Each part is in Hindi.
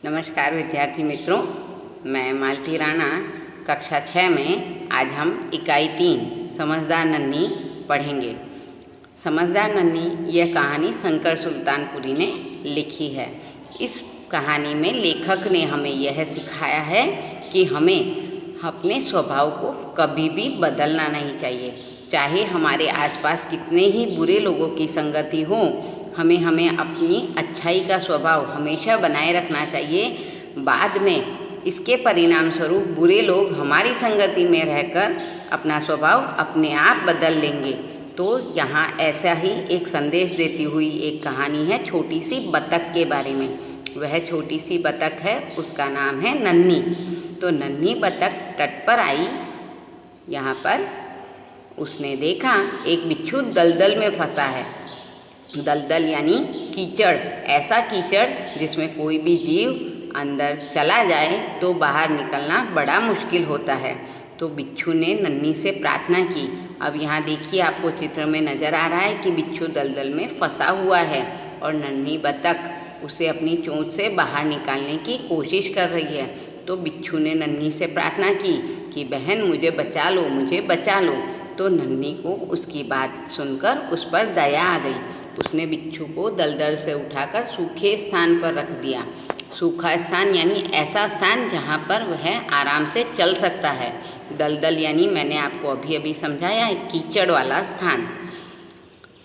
नमस्कार विद्यार्थी मित्रों, मैं मालती राणा कक्षा 6 में आज हम इकाई 3 समझदार नन्ही पढ़ेंगे। समझदार नन्ही यह कहानी शंकर सुल्तानपुरी ने लिखी है। इस कहानी में लेखक ने हमें यह सिखाया है कि हमें अपने स्वभाव को कभी भी बदलना नहीं चाहिए। चाहे हमारे आसपास कितने ही बुरे लोगों की संगति हो, हमें अपनी अच्छाई का स्वभाव हमेशा बनाए रखना चाहिए। बाद में इसके परिणाम स्वरूप बुरे लोग हमारी संगति में रहकर अपना स्वभाव अपने आप बदल लेंगे। तो यहाँ ऐसा ही एक संदेश देती हुई एक कहानी है छोटी सी बतख के बारे में। वह छोटी सी बतख है, उसका नाम है नन्ही। तो नन्ही बतख तट पर आई। यहाँ पर उसने देखा एक बिच्छू दलदल में फंसा है। दलदल यानी कीचड़, ऐसा कीचड़ जिसमें कोई भी जीव अंदर चला जाए तो बाहर निकलना बड़ा मुश्किल होता है। तो बिच्छू ने नन्ही से प्रार्थना की। अब यहाँ देखिए, आपको चित्र में नज़र आ रहा है कि बिच्छू दलदल में फंसा हुआ है और नन्ही बतख उसे अपनी चोंच से बाहर निकालने की कोशिश कर रही है। तो बिच्छू ने नन्ही से प्रार्थना की कि बहन मुझे बचा लो, मुझे बचा लो। तो नन्ही को उसकी बात सुनकर उस पर दया आ गई। उसने बिच्छू को दलदल से उठाकर सूखे स्थान पर रख दिया। सूखा स्थान यानी ऐसा स्थान जहाँ पर वह आराम से चल सकता है। दलदल यानी मैंने आपको अभी समझाया है, कीचड़ वाला स्थान।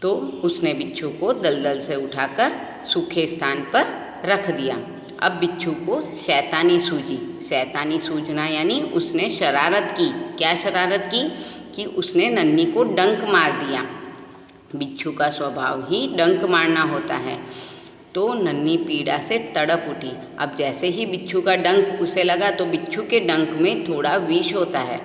तो उसने बिच्छू को दलदल से उठाकर सूखे स्थान पर रख दिया। अब बिच्छू को शैतानी सूझी। शैतानी सूझना यानी उसने शरारत की। क्या शरारत की? कि उसने नन्ही को डंक मार दिया। बिच्छू का स्वभाव ही डंक मारना होता है। तो नन्ही पीड़ा से तड़प उठी। अब जैसे ही बिच्छू का डंक उसे लगा तो बिच्छू के डंक में थोड़ा विष होता है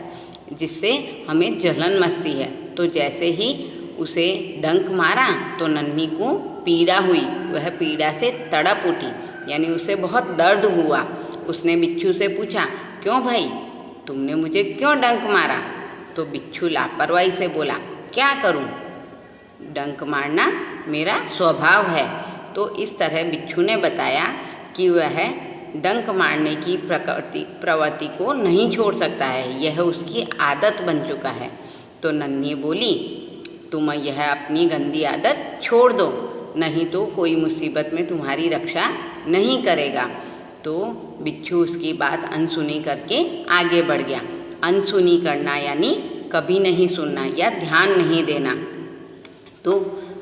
जिससे हमें जलन मचती है। तो जैसे ही उसे डंक मारा तो नन्ही को पीड़ा हुई। वह पीड़ा से तड़प उठी यानी उसे बहुत दर्द हुआ। उसने बिच्छू से पूछा, क्यों भाई, तुमने मुझे क्यों डंक मारा? तो बिच्छू लापरवाही से बोला, क्या करूं, डंक मारना मेरा स्वभाव है। तो इस तरह बिच्छू ने बताया कि वह डंक मारने की प्रवृत्ति को नहीं छोड़ सकता है, यह उसकी आदत बन चुका है। तो नन्ही बोली, तुम यह अपनी गंदी आदत छोड़ दो, नहीं तो कोई मुसीबत में तुम्हारी रक्षा नहीं करेगा। तो बिच्छू उसकी बात अनसुनी करके आगे बढ़ गया। अनसुनी करना यानी कभी नहीं सुनना या ध्यान नहीं देना। तो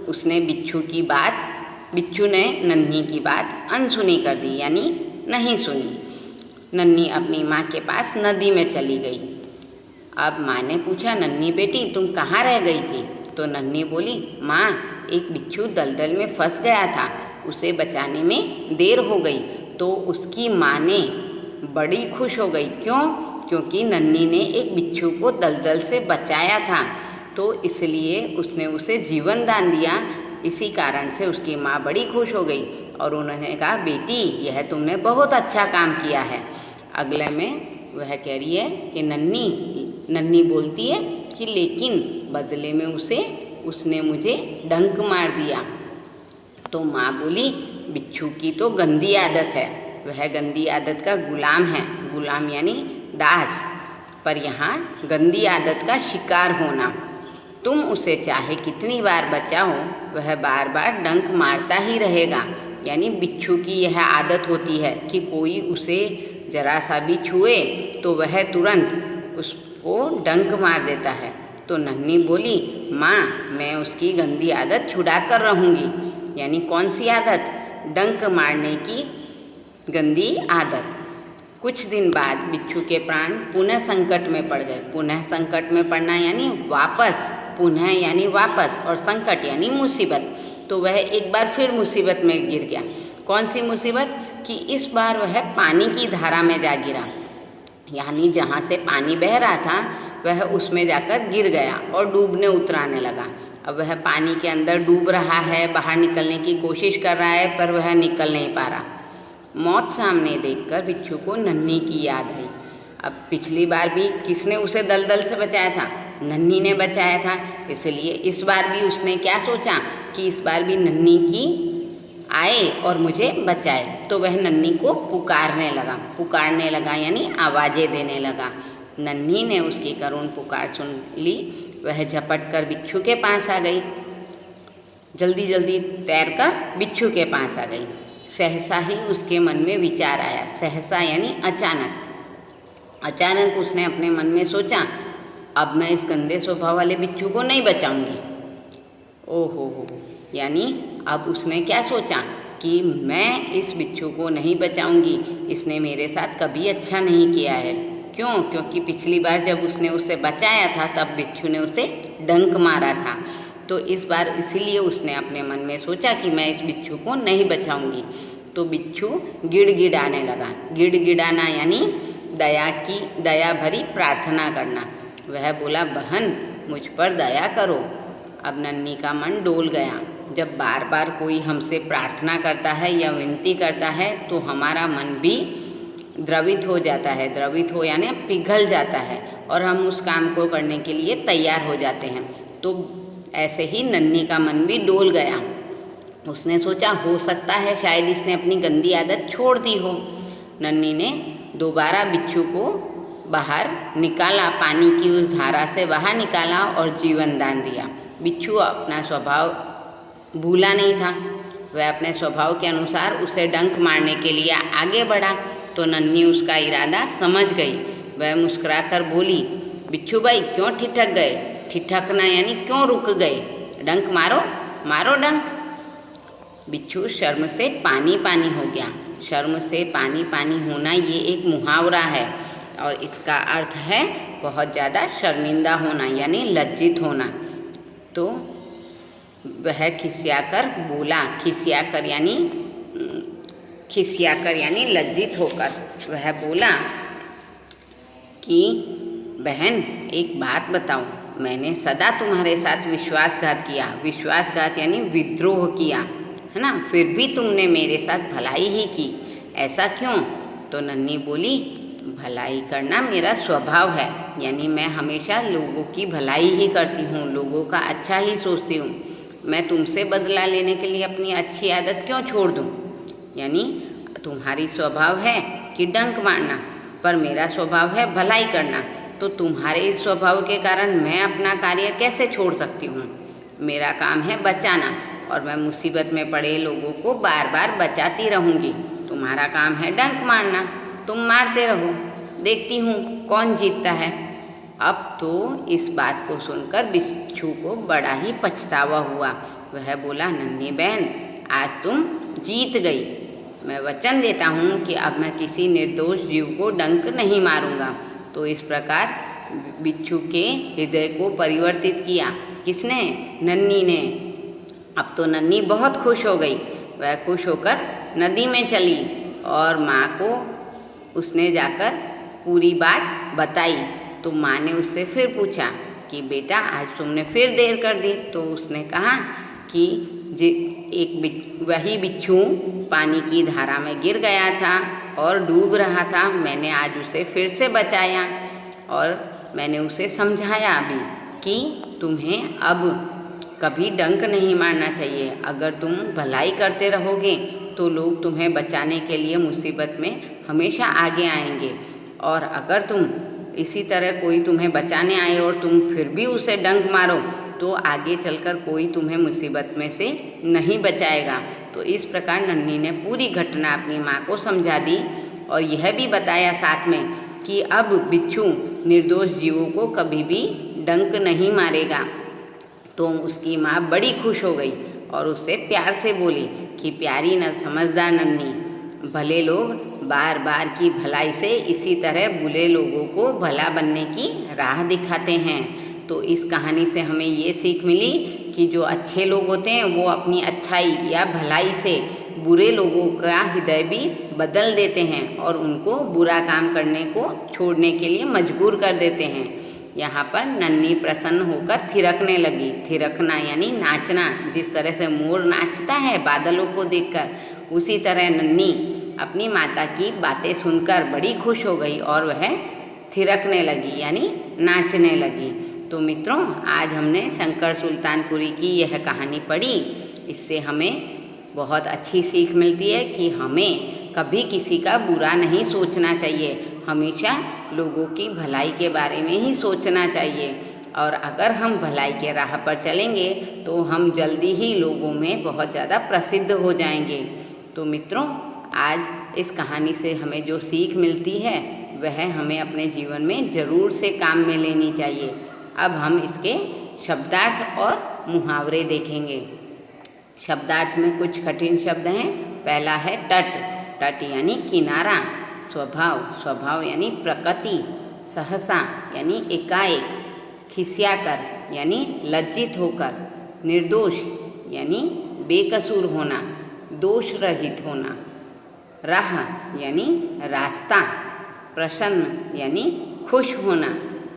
उसने बिच्छू ने नन्ही की बात अनसुनी कर दी यानी नहीं सुनी। नन्ही अपनी माँ के पास नदी में चली गई। अब माँ ने पूछा, नन्ही बेटी तुम कहाँ रह गई थी? तो नन्ही बोली, माँ एक बिच्छू दलदल में फंस गया था, उसे बचाने में देर हो गई। तो उसकी माँ ने बड़ी खुश हो गई। क्यों? क्योंकि नन्ही ने एक बिच्छू को दलदल से बचाया था, तो इसलिए उसने उसे जीवन दान दिया। इसी कारण से उसकी माँ बड़ी खुश हो गई और उन्होंने कहा, बेटी यह तुमने बहुत अच्छा काम किया है। अगले में वह कह रही है कि नन्ही बोलती है कि लेकिन बदले में उसने मुझे डंक मार दिया। तो माँ बोली, बिच्छू की तो गंदी आदत है, वह गंदी आदत का गुलाम है। गुलाम यानी दास, पर यहाँ गंदी आदत का शिकार होना। तुम उसे चाहे कितनी बार बचाओ, वह बार बार डंक मारता ही रहेगा। यानी बिच्छू की यह आदत होती है कि कोई उसे जरा सा भी छुए तो वह तुरंत उसको डंक मार देता है। तो नन्ही बोली, माँ मैं उसकी गंदी आदत छुड़ा कर रहूँगी। यानी कौन सी आदत? डंक मारने की गंदी आदत। कुछ दिन बाद बिच्छू के प्राण पुनः संकट में पड़ गए। पुनः संकट में पड़ना यानी वापस, पुनः यानी वापस और संकट यानी मुसीबत। तो वह एक बार फिर मुसीबत में गिर गया। कौन सी मुसीबत? कि इस बार वह पानी की धारा में जा गिरा। यानी जहाँ से पानी बह रहा था वह उसमें जाकर गिर गया और डूबने उतराने लगा। अब वह पानी के अंदर डूब रहा है, बाहर निकलने की कोशिश कर रहा है पर वह निकल नहीं पा रहा। मौत सामने देखकर बिच्छू को नन्ही की याद आई। अब पिछली बार भी किसने उसे दलदल से बचाया था? नन्ही ने बचाया था। इसलिए इस बार भी उसने क्या सोचा कि इस बार भी नन्ही की आए और मुझे बचाए। तो वह नन्ही को पुकारने लगा यानी आवाज़ें देने लगा। नन्ही ने उसकी करुण पुकार सुन ली। वह झपट कर बिच्छू के पास आ गई, जल्दी जल्दी तैरकर बिच्छू के पास आ गई। सहसा ही उसके मन में विचार आया। सहसा यानी अचानक उसने अपने मन में सोचा, अब मैं इस गंदे स्वभाव वाले बिच्छू को नहीं बचाऊंगी। ओहो हो, यानी अब उसने क्या सोचा कि मैं इस बिच्छू को नहीं बचाऊंगी, इसने मेरे साथ कभी अच्छा नहीं किया है। क्यों? क्योंकि पिछली बार जब उसने उसे बचाया था तब बिच्छू ने उसे डंक मारा था। तो इस बार इसीलिए उसने अपने मन में सोचा कि मैं इस बिच्छू को नहीं बचाऊंगी। तो बिच्छू गिड़गिड़ाने लगा। गिड़गिड़ाना यानी दया भरी प्रार्थना करना। वह बोला, बहन मुझ पर दया करो। अब नन्ही का मन डोल गया। जब बार बार कोई हमसे प्रार्थना करता है या विनती करता है तो हमारा मन भी द्रवित हो जाता है। द्रवित हो यानी पिघल जाता है और हम उस काम को करने के लिए तैयार हो जाते हैं। तो ऐसे ही नन्ही का मन भी डोल गया। उसने सोचा, हो सकता है शायद इसने अपनी गंदी आदत छोड़ दी हो। नन्ही ने दोबारा बिच्छू को बाहर निकाला, पानी की उस धारा से बाहर निकाला और जीवन दान दिया। बिच्छू अपना स्वभाव भूला नहीं था। वह अपने स्वभाव के अनुसार उसे डंक मारने के लिए आगे बढ़ा। तो नन्ही उसका इरादा समझ गई। वह मुस्कुराकर बोली, बिच्छू भाई क्यों ठिठक गए? ठिठकना यानी क्यों रुक गए? डंक मारो डंक। बिच्छू शर्म से पानी पानी हो गया। शर्म से पानी पानी होना ये एक मुहावरा है और इसका अर्थ है बहुत ज़्यादा शर्मिंदा होना यानी लज्जित होना। तो वह खिसियाकर बोला, खिसियाकर यानी लज्जित होकर वह बोला कि बहन एक बात बताओ, मैंने सदा तुम्हारे साथ विश्वासघात किया। विश्वासघात यानी विद्रोह किया, है ना? फिर भी तुमने मेरे साथ भलाई ही की, ऐसा क्यों? तो नन्ही बोली, भलाई करना मेरा स्वभाव है, यानी मैं हमेशा लोगों की भलाई ही करती हूँ, लोगों का अच्छा ही सोचती हूँ। मैं तुमसे बदला लेने के लिए अपनी अच्छी आदत क्यों छोड़ दूँ? यानी तुम्हारी स्वभाव है कि डंक मारना, पर मेरा स्वभाव है भलाई करना। तो तुम्हारे इस स्वभाव के कारण मैं अपना कार्य कैसे छोड़ सकती हूँ? मेरा काम है बचाना और मैं मुसीबत में पड़े लोगों को बार बार बचाती रहूँगी। तुम्हारा काम है डंक मारना, तुम मारते रहो, देखती हूँ कौन जीतता है। अब तो इस बात को सुनकर बिच्छू को बड़ा ही पछतावा हुआ। वह बोला, नन्ही बहन आज तुम जीत गई। मैं वचन देता हूँ कि अब मैं किसी निर्दोष जीव को डंक नहीं मारूंगा। तो इस प्रकार बिच्छू के हृदय को परिवर्तित किया। किसने? नन्ही ने। अब तो नन्ही बहुत खुश हो गई। वह खुश होकर नदी में चली और माँ को उसने जाकर पूरी बात बताई। तो माँ ने उससे फिर पूछा कि बेटा आज तुमने फिर देर कर दी। तो उसने कहा कि वही बिच्छू पानी की धारा में गिर गया था और डूब रहा था। मैंने आज उसे फिर से बचाया और मैंने उसे समझाया भी कि तुम्हें अब कभी डंक नहीं मारना चाहिए। अगर तुम भलाई करते रहोगे तो लोग तुम्हें बचाने के लिए मुसीबत में हमेशा आगे आएंगे, और अगर तुम इसी तरह कोई तुम्हें बचाने आए और तुम फिर भी उसे डंक मारो तो आगे चलकर कोई तुम्हें मुसीबत में से नहीं बचाएगा। तो इस प्रकार नन्ही ने पूरी घटना अपनी माँ को समझा दी और यह भी बताया साथ में कि अब बिच्छू निर्दोष जीवों को कभी भी डंक नहीं मारेगा। तो उसकी माँ बड़ी खुश हो गई और उससे प्यार से बोली कि प्यारी न समझदार नन्ही, भले लोग बार बार की भलाई से इसी तरह बुरे लोगों को भला बनने की राह दिखाते हैं। तो इस कहानी से हमें ये सीख मिली कि जो अच्छे लोग होते हैं वो अपनी अच्छाई या भलाई से बुरे लोगों का हृदय भी बदल देते हैं और उनको बुरा काम करने को छोड़ने के लिए मजबूर कर देते हैं। यहाँ पर नन्ही प्रसन्न होकर थिरकने लगी। थिरकना यानी नाचना। जिस तरह से मोर नाचता है बादलों को देखकर, उसी तरह नन्ही अपनी माता की बातें सुनकर बड़ी खुश हो गई और वह थिरकने लगी यानी नाचने लगी। तो मित्रों, आज हमने शंकर सुल्तानपुरी की यह कहानी पढ़ी। इससे हमें बहुत अच्छी सीख मिलती है कि हमें कभी किसी का बुरा नहीं सोचना चाहिए, हमेशा लोगों की भलाई के बारे में ही सोचना चाहिए। और अगर हम भलाई के राह पर चलेंगे तो हम जल्दी ही लोगों में बहुत ज़्यादा प्रसिद्ध हो जाएंगे। तो मित्रों, आज इस कहानी से हमें जो सीख मिलती है वह हमें अपने जीवन में ज़रूर से काम में लेनी चाहिए। अब हम इसके शब्दार्थ और मुहावरे देखेंगे। शब्दार्थ में कुछ कठिन शब्द हैं। पहला है तट। तट यानी किनारा। स्वभाव। स्वभाव यानी प्रकृति। सहसा यानी एकाएक। खिसियाकर यानी लज्जित होकर। निर्दोष यानी बेकसूर होना, दोष रहित होना। राह यानी रास्ता। प्रसन्न यानी खुश होना।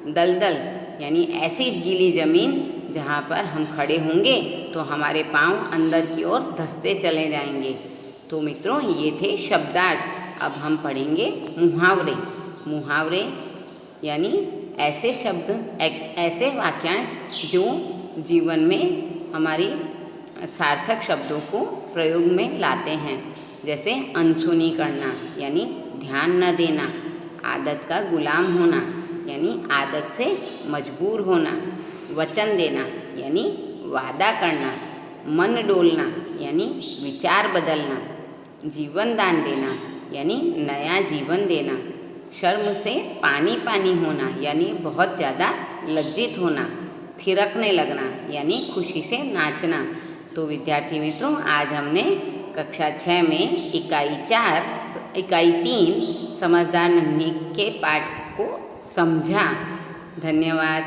दलदल यानी ऐसी गीली ज़मीन जहाँ पर हम खड़े होंगे तो हमारे पांव अंदर की ओर धंसते चले जाएंगे। तो मित्रों, ये थे शब्दार्थ। अब हम पढ़ेंगे मुहावरे। मुहावरे यानी ऐसे शब्द, ऐसे वाक्यांश जो जीवन में हमारी सार्थक शब्दों को प्रयोग में लाते हैं। जैसे अनसुनी करना यानी ध्यान न देना। आदत का गुलाम होना यानी आदत से मजबूर होना। वचन देना यानी वादा करना। मन डोलना यानी विचार बदलना। जीवन दान देना यानी नया जीवन देना। शर्म से पानी पानी होना यानी बहुत ज़्यादा लज्जित होना। थिरकने लगना यानी खुशी से नाचना। तो विद्यार्थी मित्रों, आज हमने कक्षा 6 में इकाई 3 समझदार नन्ही के पाठ को समझा। धन्यवाद।